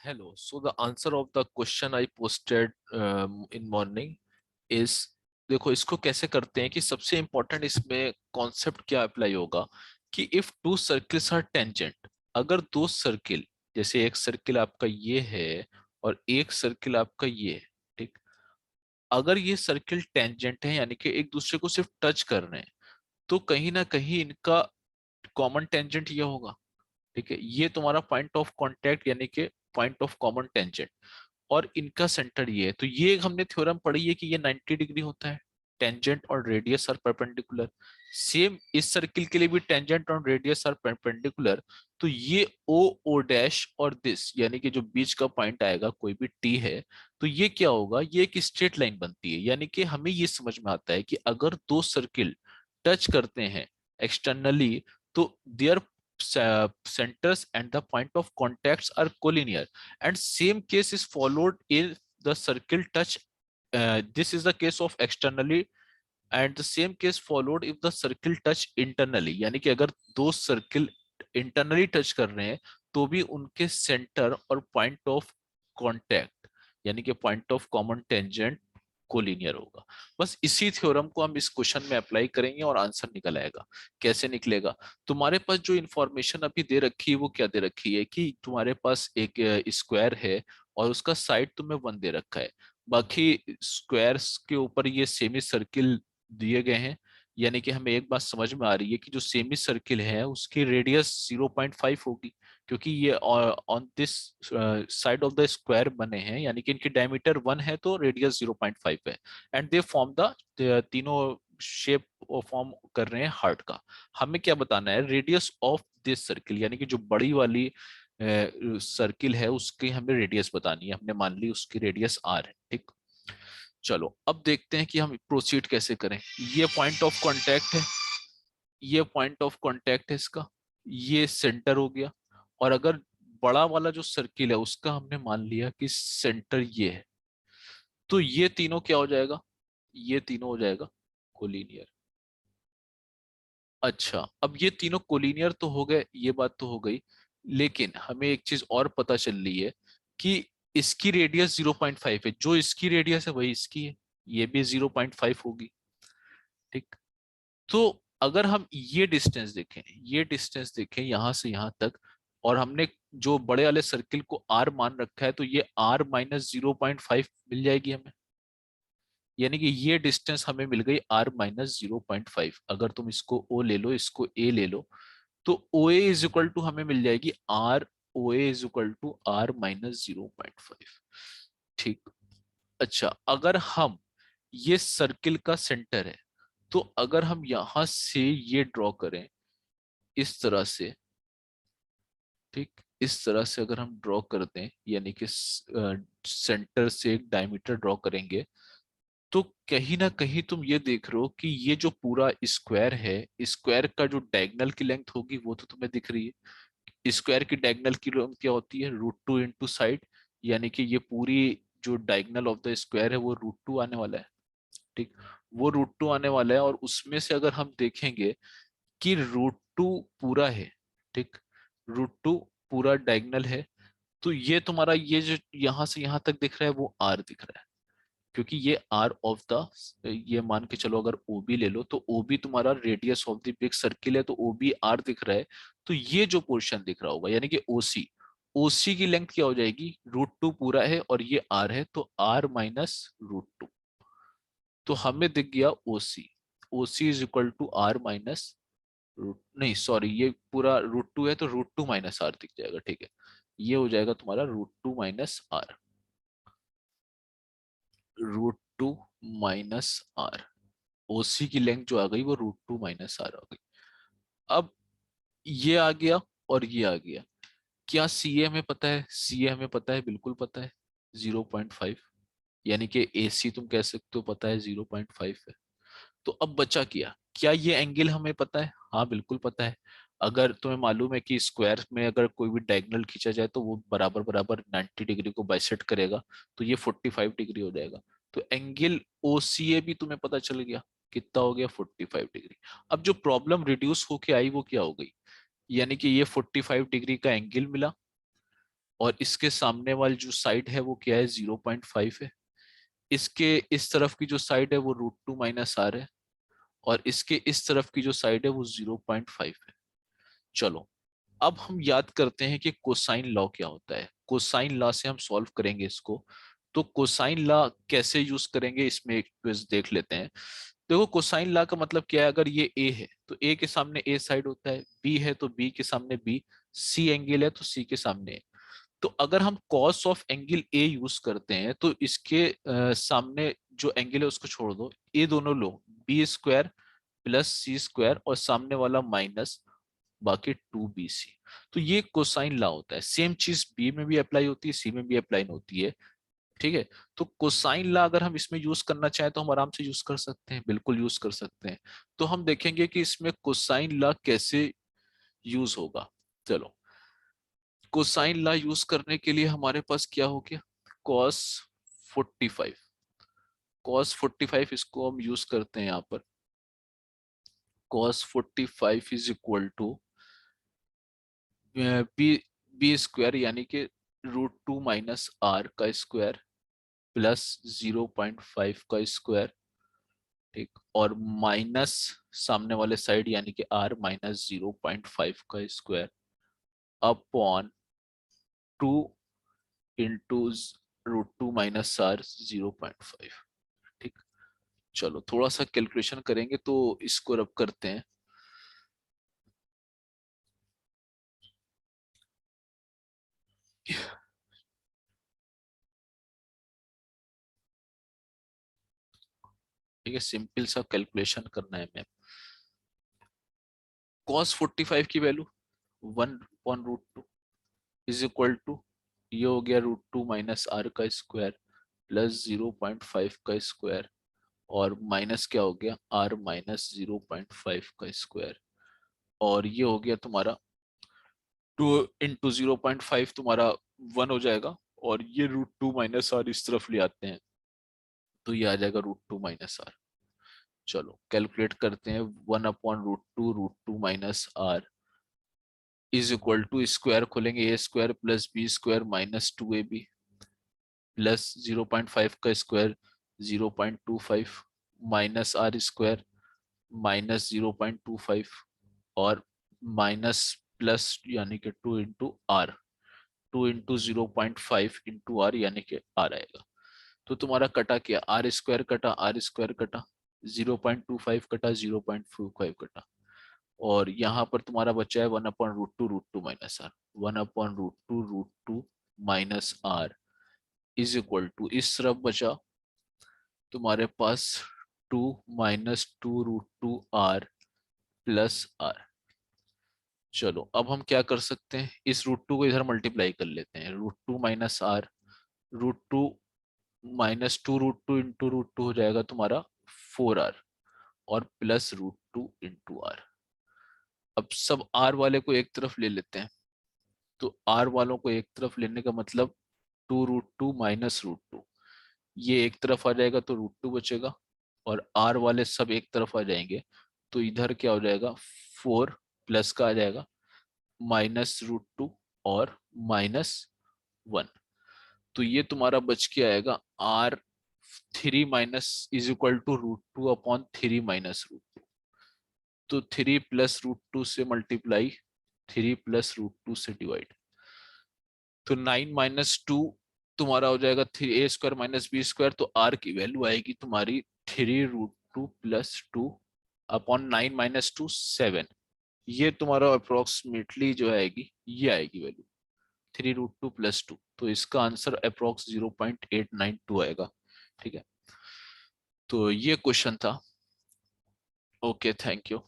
Hello. So the answer of the question I posted in morning is, देखो इसको कैसे करते हैं कि सबसे इंपॉर्टेंट इसमें कॉन्सेप्ट क्या अप्लाई होगा कि if two circles are tangent, अगर दो सर्किल, जैसे एक सर्किल आपका ये है और एक सर्किल आपका ये है, ठीक, अगर ये सर्किल टेंजेंट है यानी कि एक दूसरे को सिर्फ टच कर रहे हैं, तो कहीं ना कहीं इनका कॉमन टेंजेंट ये होगा। ठीक है, ये तुम्हारा पॉइंट ऑफ कांटेक्ट यानी कि पॉइंट ऑफ कॉमन टेंजेंट, और इनका सेंटर ये है। तो ये हमने थ्योरम पढ़ी है कि ये 90 डिग्री होता है, टेंजेंट और रेडियस आर परपेंडिकुलर। सेम इस सर्किल के लिए भी टेंजेंट और रेडियस आर परपेंडिकुलर। तो ये ओ ओ डैश और दिस यानी कि जो बीच का पॉइंट आएगा कोई भी टी है, तो ये क्या होगा, ये एक स्ट्रेट लाइन बनती है। यानी कि हमें ये समझ में आता है कि अगर दो सर्किल टच करते हैं एक्सटर्नली, तो there centers and the point of contacts are collinear, and same case is followed in the circle touch. This is the case of externally, and the same case followed if the circle touch internally। यानी कि अगर दो circle internally touch कर रहे हैं तो भी उनके सेंटर और पॉइंट ऑफ कांटेक्ट यानी कि point of common tangent collinear होगा। बस इसी थ्योरम को हम इस क्वेश्चन में अप्लाई करेंगे और आंसर निकल आएगा। कैसे निकलेगा, तुम्हारे पास जो इंफॉर्मेशन अभी दे रखी है वो क्या दे रखी है कि तुम्हारे पास एक स्क्वायर है और उसका साइड तुम्हें 1 दे रखा है, बाकी स्क्वायर्स के ऊपर ये सेमी सर्किल दिए गए हैं। यानी कि हमें एक बात समझ में आ रही है कि जो सेमी सर्किल है उसकी रेडियस 0.5 होगी, क्योंकि ये on this side of the square बने हैं, यानी कि इनकी डायमीटर 1 है तो रेडियस 0.5 है। एंड दे फॉर्म द तीनों शेप फॉर्म कर रहे हैं हार्ट का। हमें क्या बताना है, रेडियस ऑफ दिस सर्किल, यानी कि जो बड़ी वाली सर्किल है उसकी हमें रेडियस बतानी है। हमने मान ली उसकी रेडियस आर है, ठीक। चलो अब देखते हैं कि हम प्रोसीड कैसे करें। ये पॉइंट ऑफ कांटेक्ट है, ये पॉइंट ऑफ कांटेक्ट है इसका, ये सेंटर हो गया। और अगर बड़ा वाला जो सर्किल है उसका हमने मान लिया कि सेंटर ये है, तो ये तीनों क्या हो जाएगा, ये तीनों हो जाएगा कोलिनियर। अच्छा, अब ये तीनों कोलिनियर तो हो गए, ये बात तो हो गई, लेकिन हमें एक चीज और पता चल रही है कि इसकी रेडियस 0.5 है, जो इसकी रेडियस है वही इसकी है, ये भी 0.5 होगी, ठीक। तो अगर हम ये डिस्टेंस देखें, ये डिस्टेंस देखें यहां से यहां तक, और हमने जो बड़े वाले सर्किल को आर मान रखा है, तो ये आर माइनस 0.5 मिल जाएगी हमें। यानी कि ये डिस्टेंस हमें मिल गई आर माइनस 0.5। अगर तुम इसको ओ ले लो, इसको ए ले लो, तो O A is equal to हमें मिल जाएगी R, O A is equal to R minus 0.5, ठीक। अच्छा, अगर हम ये सर्किल का सेंटर है, तो अगर हम यहां से ये ड्रॉ करें इस तरह से, ठीक, इस तरह से अगर हम ड्रॉ कर दें, यानी कि सेंटर से एक डायमीटर ड्रॉ करेंगे, तो कहीं ना कहीं तुम ये देख रहे हो कि ये जो पूरा स्क्वायर है, स्क्वायर का जो डायगोनल की लेंथ होगी वो तो तुम्हें दिख रही है। स्क्वायर की डायगोनल की लेंथ क्या होती है, √2 इंटू साइड, यानी कि ये पूरी जो डायगोनल ऑफ द स्क्वायर है वो √2 आने वाला है, ठीक। वो √2 आने वाला है, और उसमें से अगर हम देखेंगे कि √2 पूरा है, ठीक, √2 पूरा डायगोनल है, तो ये तुम्हारा ये जो यहां से यहां तक दिख रहा है वो आर दिख रहा है, क्योंकि ये आर ऑफ द, ये मान के चलो अगर ओ बी ले लो, तो ओ बी तुम्हारा radius of the big circle है, तो ओ बी आर दिख रहा है। तो ये जो पोर्शन दिख रहा होगा यानी कि ओ सी, ओ सी की लेंथ क्या हो जाएगी, √2 पूरा है और ये आर है, तो आर माइनस √2। तो हमें दिख गया O C, O C is equal to R minus root, नहीं सॉरी, ये पूरा √2 है तो √2 माइनस आर दिख जाएगा, ठीक है। ये हो जाएगा तुम्हारा √2 माइनस आर, √2 माइनस आर। ओसी की लेंथ जो आ गई वो √2 माइनस आर आ गई। अब ये आ गया और ये आ गया। क्या सी ए हमें पता है, सी ए हमें पता है, बिल्कुल पता है, 0.5। यानी कि ए सी तुम कह सकते हो पता है 0.5 है। तो अब बचा क्या ये एंगल हमें पता है, हाँ बिल्कुल पता है। अगर तुम्हें मालूम है कि स्क्वायर में अगर कोई भी डायगोनल खींचा जाए तो वो बराबर बराबर 90 डिग्री को बाइसेक्ट करेगा, तो ये 45 डिग्री हो जाएगा। तो एंगल ओ सी ए भी तुम्हें पता चल गया, कितना हो गया, 45 डिग्री। अब जो प्रॉब्लम रिड्यूस होके आई वो क्या हो गई, यानी कि ये 45 डिग्री का एंगल मिला, और इसके सामने वाली जो साइड है वो क्या है, 0.5 है। इसके इस तरफ की जो साइड है वो √2 - r है, और इसके इस तरफ की जो साइड है वो 0.5 है। चलो, अब हम याद करते हैं कि कोसाइन लॉ क्या होता है। कोसाइन लॉ से हम सॉल्व करेंगे इसको। तो कोसाइन लॉ कैसे यूज करेंगे, इसमें एक क्विज देख लेते हैं। देखो, कोसाइन लॉ का मतलब क्या है, अगर ये ए है तो ए के सामने ए साइड होता है, बी है तो बी के सामने बी, सी एंगल है तो सी के सामने ए। तो अगर हम cos of angle A use करते हैं तो इसके सामने जो एंगल है उसको छोड़ दो, ये दोनों लो, b² प्लस c² और सामने वाला माइनस, बाकी 2bc। तो ये कोसाइन लॉ होता है। सेम चीज बी में भी अप्लाई होती है, सी में भी अप्लाई होती है। ठीक है। तो कोसाइन लॉ अगर हम इसमें यूज करना चाहें तो हम आराम से यूज कर सकते हैं, बिल्कुल यूज कर सकते हैं। तो हम देखेंगे कि इसमें कोसाइन लॉ कैसे यूज होगा। चलो, कोसाइन लॉ यूज करने के लिए हमारे पास क्या हो गया, कॉस 45। cos 45 इसको हम यूज करते हैं यहाँ पर। cos 45 is equal to B b² यानी कि √2 - r का स्क्वायर प्लस 0.5 का स्क्वायर। ठीक, और माइनस सामने वाले साइड यानी कि r - 0.5 का स्क्वायर अपॉन 2 इंटू √2 - r 0.5। ठीक, चलो थोड़ा सा कैलकुलेशन करेंगे तो इसको रब करते हैं। ठीक है, सिंपल सा कैलकुलेशन करना है मैम। cos 45 की वैल्यू 1/√2 इज इक्वल टू, ये हो गया √2 - r का स्क्वायर प्लस 0.5 का स्क्वायर, और माइनस क्या हो गया, r - 0.5 का स्क्वायर, और ये हो गया तुम्हारा 2 इंटू 0.5 तुम्हारा 1 हो जाएगा, और ये √2 - r इस तरफ ले आते हैं तो ये आ जाएगा √2 - r। चलो कैलकुलेट करते हैं। 1/√2 √2 - r is equal to, square खोलेंगे, a² plus b² minus 2ab plus 0.5 का स्क्वायर 0.25 माइनस r² माइनस 0.25, और माइनस प्लस यानी कि 2 into R, 2 into 0.5 into R यानी कि आर आएगा। तो तुम्हारा कटा क्या, r² कटा, r² कटा, 0.25 कटा, 0.25 कटा, और यहाँ पर तुम्हारा बचा है 1/√2 √2 - r, 1/√2 √2 - r is equal to, इस तरफ बचा तुम्हारे पास 2 - 2√2 r प्लस r। चलो अब हम क्या कर सकते हैं, इस √2 को इधर मल्टीप्लाई कर लेते हैं, √2 - r, √2 - 2 √2 इंटू √2 हो जाएगा तुम्हारा 4r, और प्लस √2 इंटू r। अब सब r वाले को एक तरफ ले लेते हैं, तो r वालों को एक तरफ लेने का मतलब 2√2 माइनस √2, ये एक तरफ आ जाएगा तो √2 बचेगा, और r वाले सब एक तरफ आ जाएंगे तो इधर क्या हो जाएगा, 4 प्लस का आ जाएगा माइनस √2 और -1। तो ये तुम्हारा बच के आएगा r3 minus is equal to √2/3 minus √2। तो 3 प्लस √2 से मल्टीप्लाई, 3 प्लस √2 से डिवाइड, तो 9 - 2 तुम्हारा हो जाएगा 3a² माइनस b²। तो r की वैल्यू आएगी तुम्हारी 3√2 प्लस 2 अपॉन 9 - 2 7। ये तुम्हारा अप्रोक्सीमेटली जो आएगी, ये आएगी वैल्यू 3√2 प्लस 2। तो इसका आंसर अप्रोक्स 0.892 आएगा। ठीक है, तो ये क्वेश्चन था। Okay, thank you.